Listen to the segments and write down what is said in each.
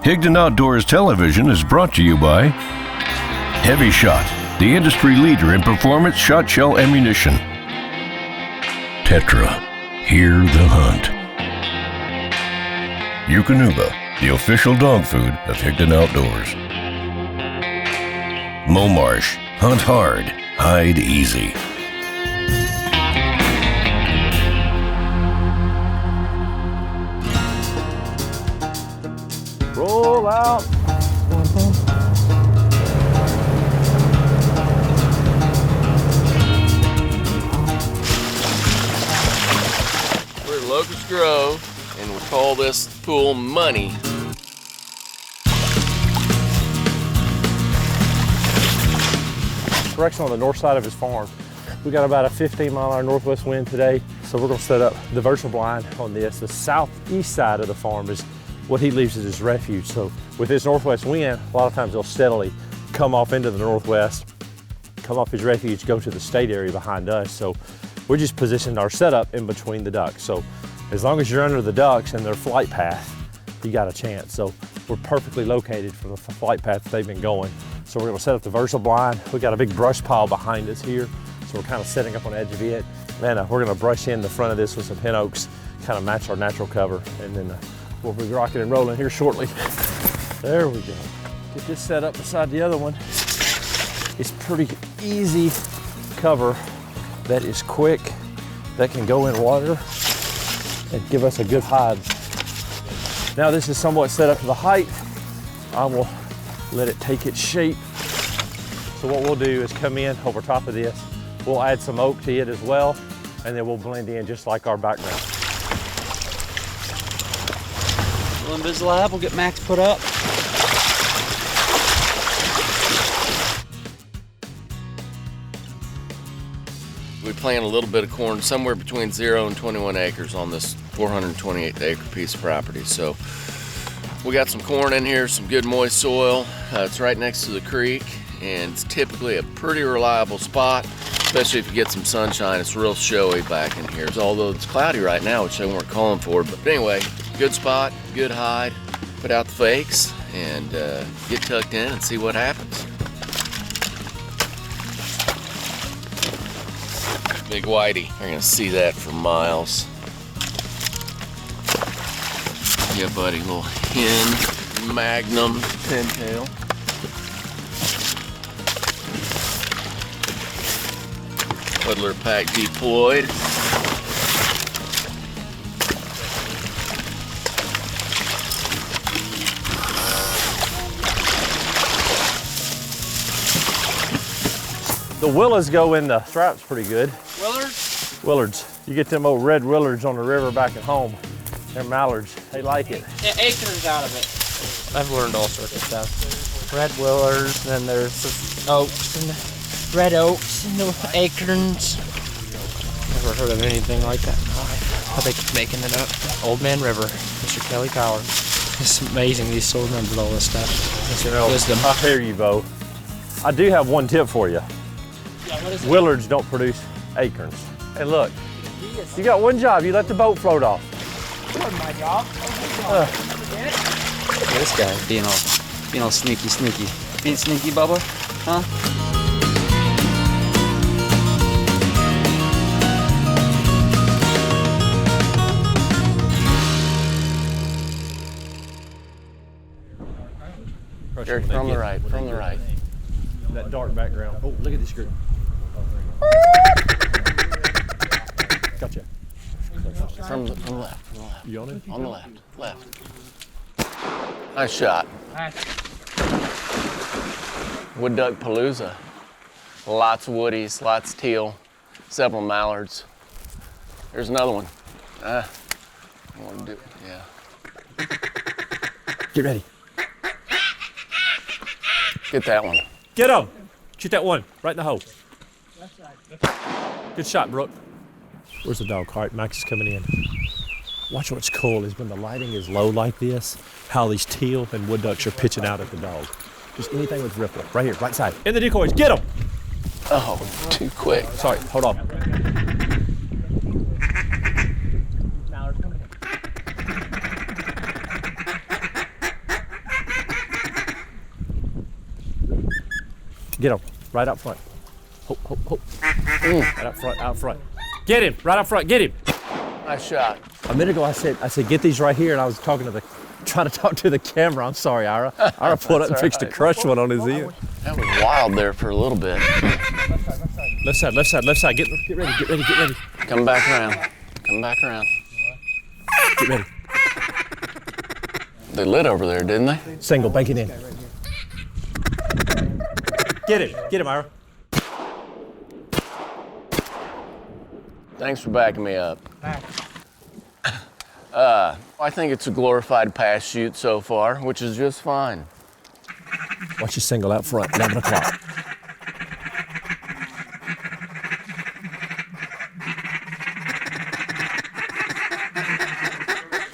Higdon Outdoors Television is brought to you by HEVI-SHOT, the industry leader in performance shot shell ammunition. Tetra, hear the hunt. Eukanuba, the official dog food of Higdon Outdoors. Momarsh, hunt hard, hide easy. Roll out. We're at Locust Grove, and we call this pool Money. Direction on the north side of his farm. We got about a 15-mile-an-hour northwest wind today, so we're gonna set up the vertical blind on this. The southeast side of the farm is what he leaves as his refuge. So with this northwest wind, a lot of times he'll steadily come off into the northwest, come off his refuge, go to the state area behind us. So we're just positioned our setup in between the ducks. So as long as you're under the ducks and their flight path, you got a chance. So we're perfectly located for the flight path that they've been going. So we're gonna set up the vertical blind. We got a big brush pile behind us here. So we're kind of setting up on the edge of it. And we're gonna brush in the front of this with some pin oaks, kind of match our natural cover. And then we'll be rocking and rolling here shortly. There we go. Get this set up beside the other one. It's pretty easy cover that is quick, that can go in water and give us a good hide. Now this is somewhat set up to the height. I will let it take its shape. So what we'll do is come in over top of this. We'll add some oak to it as well, and then we'll blend in just like our background. Invis Lab, we'll get Max put up. We plant a little bit of corn somewhere between 0 and 21 acres on this 428 acre piece of property. So we got some corn in here, some good moist soil. It's right next to the creek, and it's typically a pretty reliable spot, especially if you get some sunshine. It's real showy back in here. Although it's cloudy right now, which they weren't calling for. But anyway, good spot, good hide. Put out the fakes and get tucked in and see what happens. Big whitey, you're gonna see that for miles. Yeah, buddy, little hen, magnum, pintail. Puddler pack deployed. The willows go in the straps pretty good. Willards? Willards. You get them old red willards on the river back at home. They're mallards. They like it. Yeah, acorns out of it. I've learned all sorts of stuff. Red willards, then there's the oaks and the red oaks and the acorns. Never heard of anything like that. I think it's making it up. Old Man River, Mr. Kelly Powers. It's amazing he still remembers all this stuff. You know, Wisdom. I hear you, Bo. I do have one tip for you. Yeah, what is it? Willards don't produce acorns. And look, you got one job. You let the boat float off. That my job. This guy being all sneaky. Being sneaky, Bubba? Huh? Jerry, from the right, from the right. That dark background. Oh, look at this group. Gotcha. From the left, You on it? on the left. Nice shot. Wood duck palooza. Lots of woodies, lots of teal, several mallards. There's another one. I want to do, yeah. Get ready. Get that one. Get him. Shoot that one right in the hole. Good shot, Brooke. Where's the dog? All right, Max is coming in. Watch what's cool is when the lighting is low like this, how these teal and wood ducks are pitching out at the dog. Just anything with ripple. Right here, right side. In the decoys, get them! Oh, too quick. Sorry, hold on. Get him. Right out front. Ho, ho, ho. Right out front. Get him. Right out front. Get him. Nice shot. A minute ago, I said, get these right here, and I was trying to talk to the camera. I'm sorry, Ira. Ira pulled up and fixed to crush one on his end. That was wild there for a little bit. Left side. Get ready. Come back around. Get ready. They lit over there, didn't they? Single, bank it in. Get him, Ira. Thanks for backing me up. I think it's a glorified pass shoot so far, which is just fine. Watch your single out front, 11 o'clock.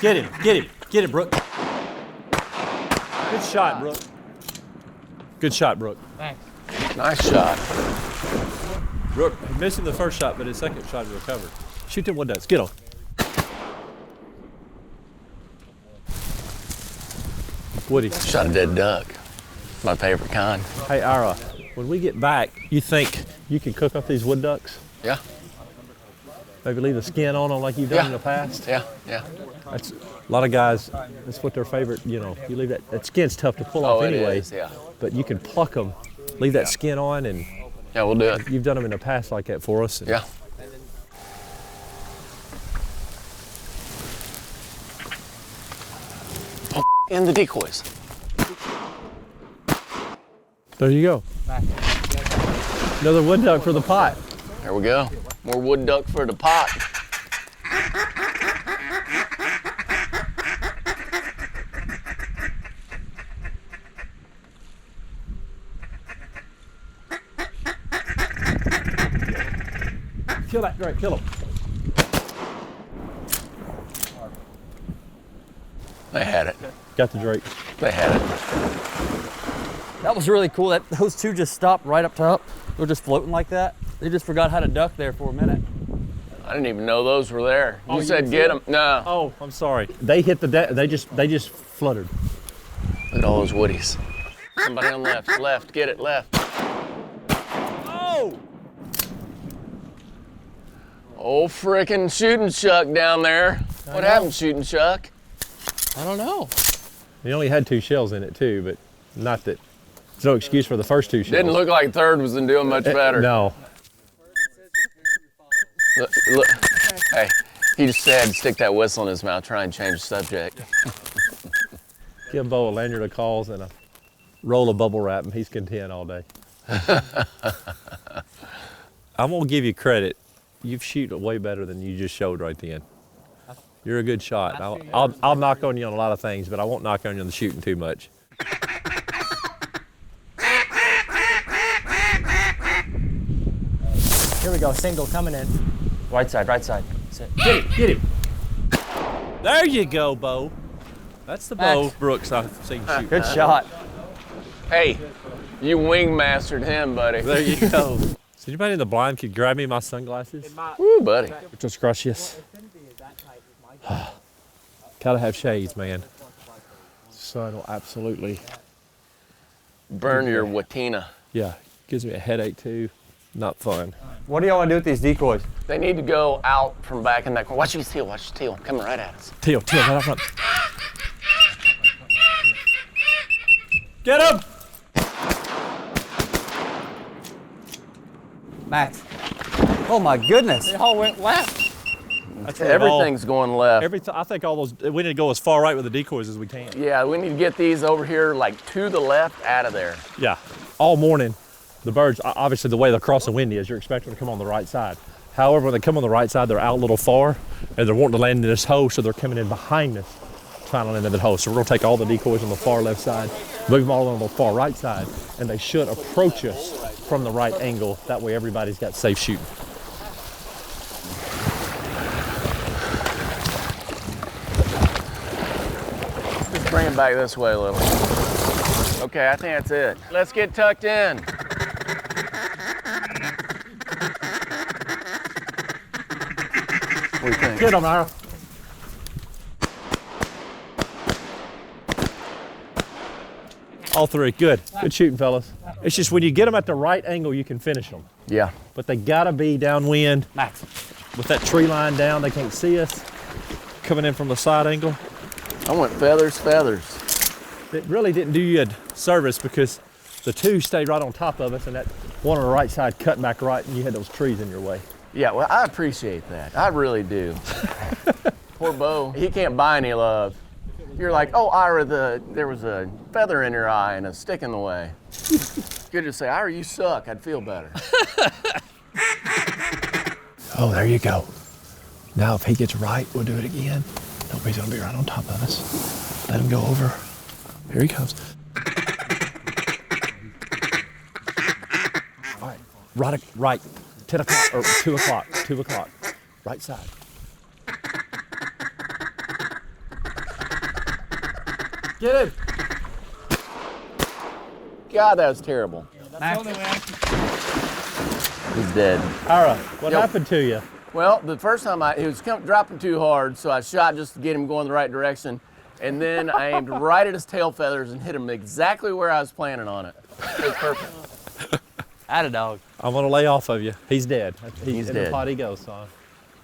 Get him, Brooke. Good shot, Brooke. Good shot, Brooke. Thanks. Nice shot. Brooke, missing the first shot, but his second shot recovered. Shoot them wood ducks, get on. Woody. Shot a dead duck. My favorite kind. Hey, Ira, when we get back, you think you can cook up these wood ducks? Yeah. Maybe leave the skin on them like you've done in the past? Yeah. That's, a lot of guys, that's what their favorite, you leave that skin's tough to pull off anyway. It is, yeah. But you can pluck them, leave that skin on, and Yeah, we'll do it. you've done them in the past like that for us. Yeah. And the decoys. There you go. Another wood duck for the pot. There we go. More wood duck for the pot. Kill that drake, kill him. They had it. Got the drake. They had it. That was really cool. Those two just stopped right up top. They were just floating like that. They just forgot how to duck there for a minute. I didn't even know those were there. You you said didn't see get them? them. No. Oh, I'm sorry. They hit the deck. They just fluttered. Look at all those woodies. Somebody on left, get it, left. Oh! Old frickin' shooting Chuck down there. What happened, shooting Chuck? I don't know. He only had 2 shells in it too, but not that. There's no excuse for the first 2 shells. Didn't look like third was doing much better. No. Look. Hey, he just said stick that whistle in his mouth, try and change the subject. Give Bo a lanyard of calls and a roll of bubble wrap, and he's content all day. I'm gonna give you credit. You've shot way better than you just showed right then. You're a good shot. I'll knock on you on a lot of things, but I won't knock on you on the shooting too much. Here we go, single coming in. Right side. Sit. Get him. There you go, Bo. That's the Bo Brooks I've seen shoot. Good shot. Hey, you wing-mastered him, buddy. There you go. Is anybody in the blind could grab me my sunglasses? Woo, buddy. Muchas gracias. Gotta have shades, man. Sun will absolutely, Burn your watina. yeah, gives me a headache too. Not fun. What do y'all want to do with these decoys? They need to go out from back in that corner. Watch your teal, coming right at us. Teal, right up front. Get him! Max. Oh my goodness. They all went left. That's where Everything's going left. I think all those, we need to go as far right with the decoys as we can. Yeah, we need to get these over here, like to the left, out of there. Yeah, all morning, the birds, obviously the way the crossing wind is, you're expecting them to come on the right side. However, when they come on the right side, they're out a little far, and they're wanting to land in this hole, so they're coming in behind us, trying to land in that hole. So we're gonna take all the decoys on the far left side, move them all on the far right side, and they should approach us from the right angle. That way everybody's got safe shooting. Just bring it back this way a little. Okay, I think that's it. Let's get tucked in. What do you think? Get them, Ira. All 3, good. Good shooting, fellas. It's just when you get them at the right angle, you can finish them. Yeah. But they gotta be downwind. Max. With that tree line down, they can't see us. Coming in from the side angle. I went feathers, feathers. It really didn't do you a service because the two stayed right on top of us and that one on the right side cut back right and you had those trees in your way. Yeah, well, I appreciate that. I really do. Poor Bo, he can't buy any love. You're like, oh, Ira, there was a feather in your eye and a stick in the way. Could just say, Ira, you suck. I'd feel better. Oh, there you go. Now, if he gets right, we'll do it again. Nobody's gonna be right on top of us. Let him go over. Here he comes. All right, right, 10 o'clock, or 2 o'clock, 2 o'clock, right side. Get him. God, that was terrible. He's dead. Ira, what Yo. happened to you? Well, the first time he was dropping too hard, so I shot just to get him going the right direction. And then I aimed right at his tail feathers and hit him exactly where I was planning on it. It was perfect. Atta dog. I'm gonna lay off of you. He's dead. He's in dead. the pot he goes, son.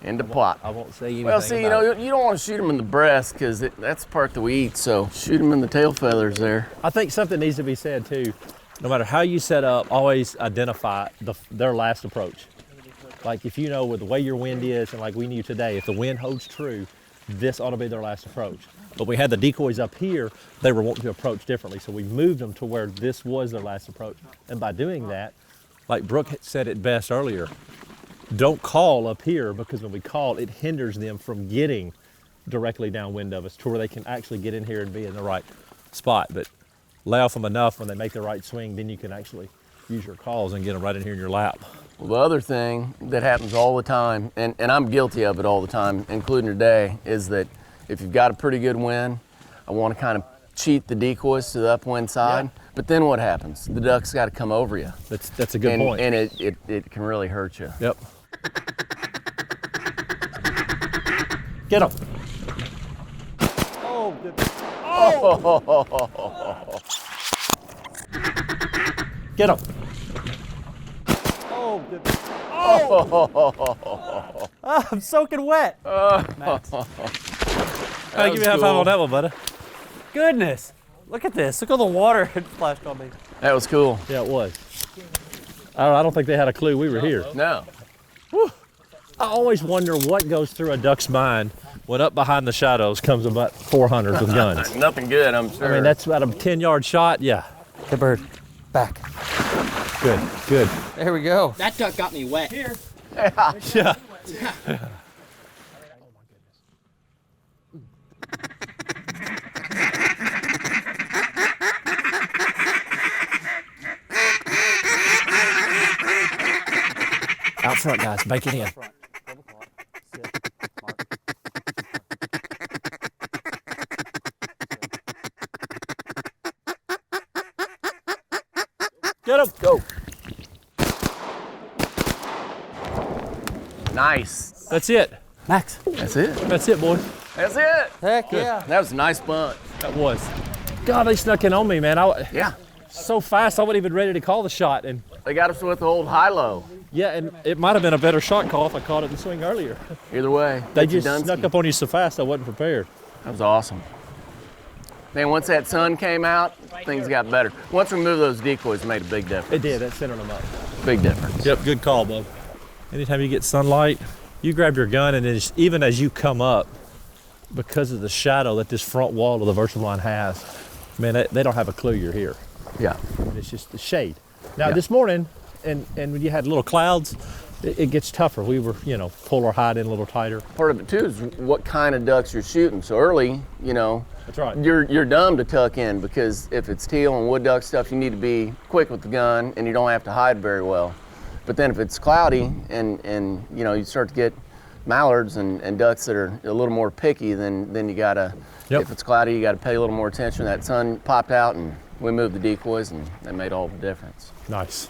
Into plot. I won't say anything Well, see, you about know, you don't want to shoot him in the breast because that's the part that we eat. So shoot him in the tail feathers there. I think something needs to be said too. No matter how you set up, always identify their last approach. Like if you know with the way your wind is, and like we knew today, if the wind holds true, this ought to be their last approach. But we had the decoys up here, they were wanting to approach differently. So we moved them to where this was their last approach. And by doing that, like Brooke had said it best earlier, don't call up here because when we call, it hinders them from getting directly downwind of us to where they can actually get in here and be in the right spot. But lay off them enough when they make the right swing, then you can actually use your calls and get them right in here in your lap. Well, the other thing that happens all the time, and I'm guilty of it all the time, including today, is that if you've got a pretty good wind, I want to kind of cheat the decoys to the upwind side. Yeah. But then what happens? The duck's got to come over you. That's a good point. And it can really hurt you. Yep. Get him. Oh, good. Oh. Get him. Oh, good. Oh. I'm soaking wet. Max. I'll give you a high five on that one, buddy. Goodness. Look at this. Look at all the water it splashed on me. That was cool. Yeah, it was. I don't think they had a clue we were here. No. Whew. I always wonder what goes through a duck's mind when up behind the shadows comes about 400 with guns. Nothing good, I'm sure. I mean, that's about a 10-yard shot. Yeah. Good bird. Back. Good, good. There we go. That duck got me wet. Here. Yeah. Out front, guys. Bake it in. Get him. Go. Nice. That's it. Max. That's it. That's it, boys. That's it. Heck yeah. That was a nice bunt. That was. God, they snuck in on me, man. Yeah. So fast, I wasn't even ready to call the shot. And They got us with the old high-low. yeah, and it might have been a better shot call if I caught it in the swing earlier. Either way. They it's a just snuck Dunsky. up on you so fast, I wasn't prepared. That was awesome. Man, once that sun came out, things got better. Once we moved those decoys, it made a big difference. It did. That centered them up. Big difference. Yep, good call, bub. Anytime you get sunlight, you grab your gun, and even as you come up, because of the shadow that this front wall of the virtual line has, man, they don't have a clue you're here. Yeah. And it's just the shade. Now, Yeah. this morning, and when you had little clouds, it gets tougher. We were, pull our hide in a little tighter. Part of it too is what kind of ducks you're shooting. So early, That's right. you're dumb to tuck in because if it's teal and wood duck stuff, you need to be quick with the gun and you don't have to hide very well. But then if it's cloudy and you start to get mallards and ducks that are a little more picky, then you gotta, Yep. if it's cloudy, you gotta pay a little more attention. That sun popped out and we moved the decoys and they made all the difference. Nice.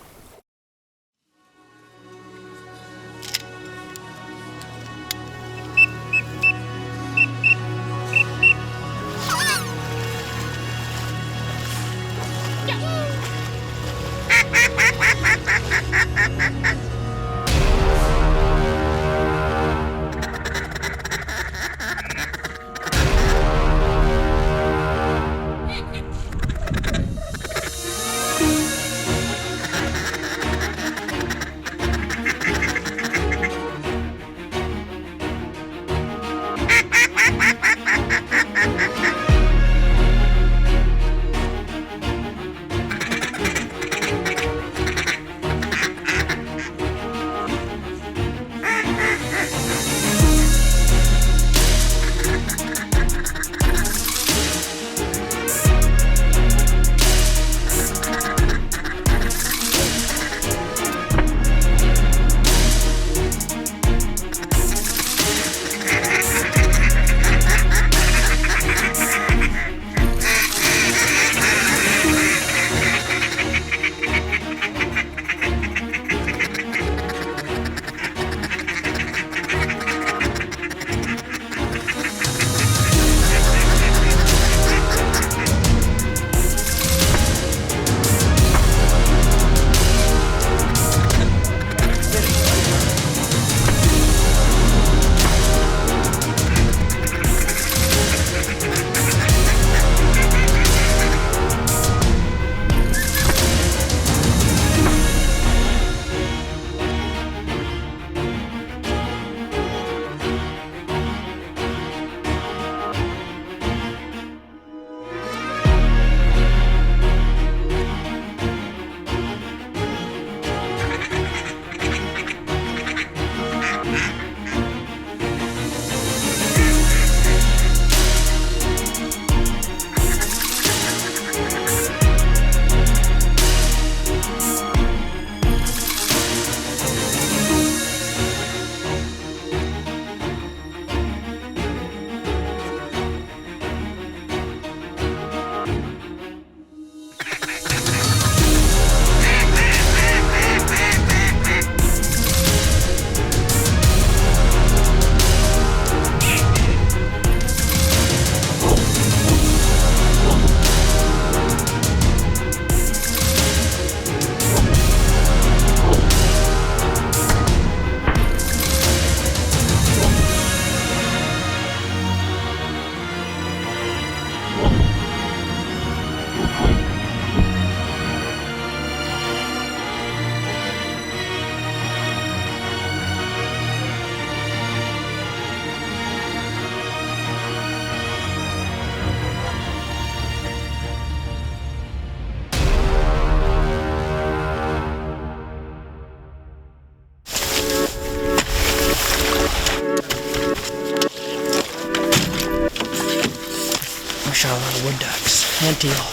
and teal.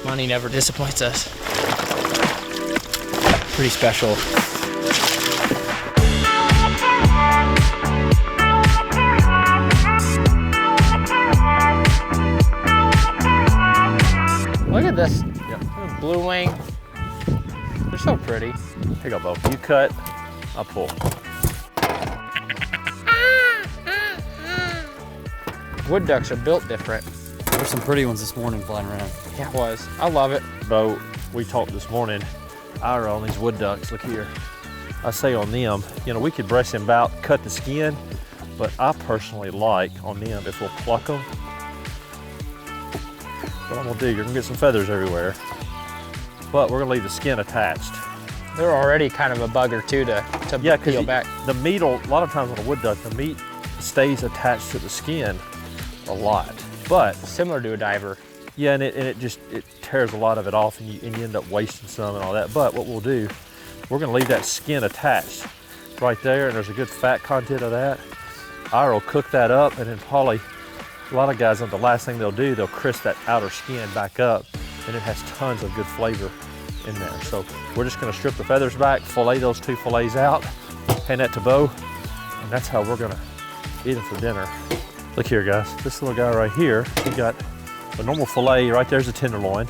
Money never disappoints us. Pretty special. Look at this. Yep. Blue wing. They're so pretty. Here you go, Bo. You cut, I'll pull. Wood ducks are built different. There's some pretty ones this morning flying around. Yeah, it was. I love it. Bo, we talked this morning, Ira, on these wood ducks. Look here. I say on them, you know, we could breast them out, cut the skin, but I personally like on them, if we'll pluck them, what I'm gonna do, you're gonna get some feathers everywhere, but we're gonna leave the skin attached. They're already kind of a bugger too to peel back. The meat, a lot of times on a wood duck, the meat stays attached to the skin a lot, but Similar to a diver. yeah, and it tears a lot of it off, and you end up wasting some and all that. But what we'll do, we're gonna leave that skin attached right there, and there's a good fat content of that. Ira will cook that up, and then probably a lot of guys, the last thing they'll do, they'll crisp that outer skin back up, and it has tons of good flavor in there. So we're just gonna strip the feathers back, fillet those 2 fillets out, hand that to Bo, and that's how we're gonna eat them for dinner. Look here, guys, this little guy right here, he got the normal fillet, right there's the tenderloin.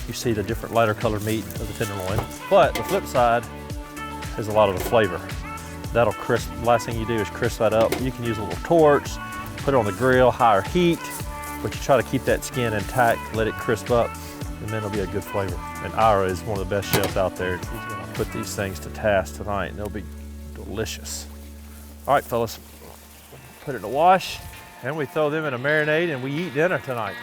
You see the different lighter colored meat of the tenderloin. But the flip side has a lot of the flavor. That'll crisp, last thing you do is crisp that up. You can use a little torch, put it on the grill, higher heat, but you try to keep that skin intact, let it crisp up, and then it'll be a good flavor. And Ira is one of the best chefs out there. He's gonna put these things to task tonight, and they'll be delicious. All right, fellas, put it in the wash, and we throw them in a marinade, and we eat dinner tonight.